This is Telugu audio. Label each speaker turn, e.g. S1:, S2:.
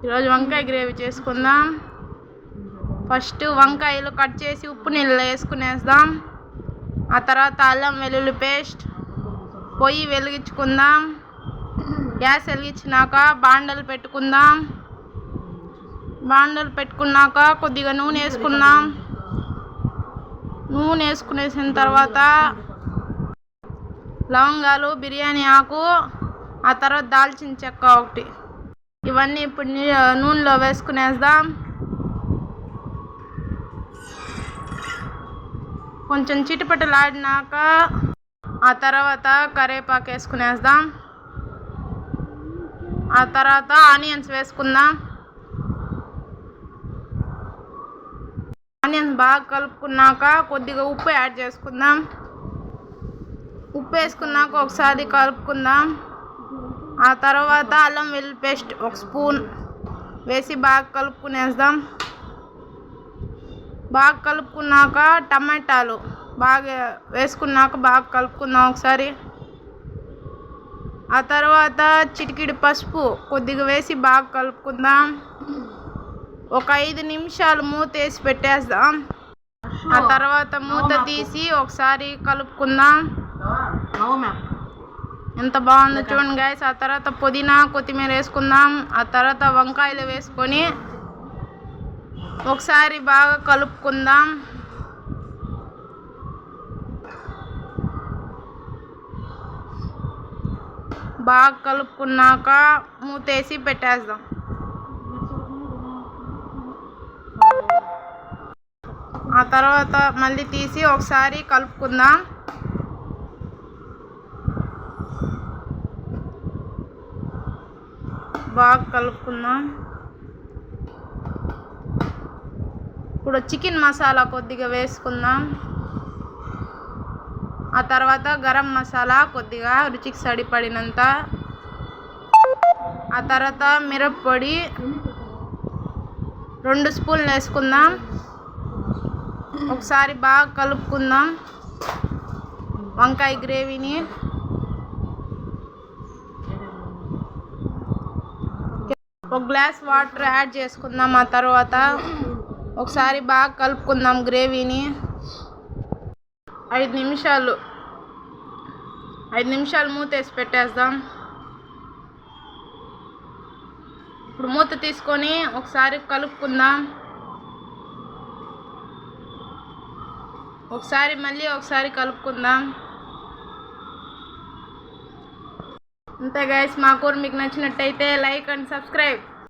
S1: ఈరోజు వంకాయ గ్రేవీ చేసుకుందాం. ఫస్ట్ వంకాయలు కట్ చేసి ఉప్పు నీళ్ళలో వేసుకునేద్దాం. ఆ తర్వాత అల్లం వెల్లుల్లి పేస్ట్. పొయ్యి వెలిగించుకుందాం. గ్యాస్ వెలిగించినాక బాండలు పెట్టుకుందాం. బాండలు పెట్టుకున్నాక కొద్దిగా నూనె వేసుకుందాం. నూనె వేసుకునేసిన తర్వాత లవంగాలు, బిర్యానీ ఆకు, ఆ తర్వాత దాల్చిన చెక్క ఒకటి, ఇవన్నీ ఇప్పుడు నూనెలో వేసుకునేద్దాం. కొంచెం చిటిపటలాడినాక ఆ తర్వాత కరివేపాకు వేసుకునేద్దాం. ఆ తర్వాత ఆనియన్స్ వేసుకుందాం. ఆనియన్స్ బాగా కలుపుకున్నాక కొద్దిగా ఉప్పు యాడ్ చేసుకుందాం. ఉప్పు వేసుకున్నాక ఒకసారి కలుపుకుందాం. ఆ తర్వాత అల్లం వెల్లుల్లి పేస్ట్ 1 స్పూన్ వేసి బాగా కలుపుకునేద్దాం. బాగా కలుపుకున్నాక టమాటాలు బాగా వేసుకున్నాక బాగా కలుపుకుందాం ఒకసారి. ఆ తర్వాత చిటికెడు పసుపు కొద్దిగా వేసి బాగా కలుపుకుందాం. ఒక 5 నిమిషాలు మూత వేసి పెట్టేద్దాం. ఆ తర్వాత మూత తీసి ఒకసారి కలుపుకుందాం. ఎంత బాగుందో చూడండి గైస్. ఆ తర్వాత పుదీనా, కొత్తిమీర వేసుకుందాం. ఆ తర్వాత వంకాయలు వేసుకొని ఒకసారి బాగా కలుపుకుందాం. బాగా కలుపుకున్నాక మూతేసి పెట్టేద్దాం. ఆ తర్వాత మళ్ళీ తీసి ఒకసారి కలుపుకుందాం. బాగా కలుపుకుందాం. ఇప్పుడు చికెన్ మసాలా కొద్దిగా వేసుకుందాం. ఆ తర్వాత గరం మసాలా కొద్దిగా రుచికి సరిపడినంత. ఆ తర్వాత మిరప్పొడి 2 స్పూన్లు వేసుకుందాం. ఒకసారి బాగా కలుపుకుందాం వంకాయ గ్రేవీని. ఒక గ్లాస్ వాటర్ యాడ్ చేసుకుందాం. ఆ తర్వాత ఒకసారి బాగా కలుపుకుందాం గ్రేవీని. 5 నిమిషాలు మూత వేసి పెట్టేద్దాం. ఇప్పుడు మూత తీసుకొని ఒకసారి కలుపుకుందాం. మళ్ళీ ఒకసారి కలుపుకుందాం. అంతే గైస్, మా కూర మీకు నచ్చినట్టయితే లైక్ అండ్ సబ్స్క్రైబ్.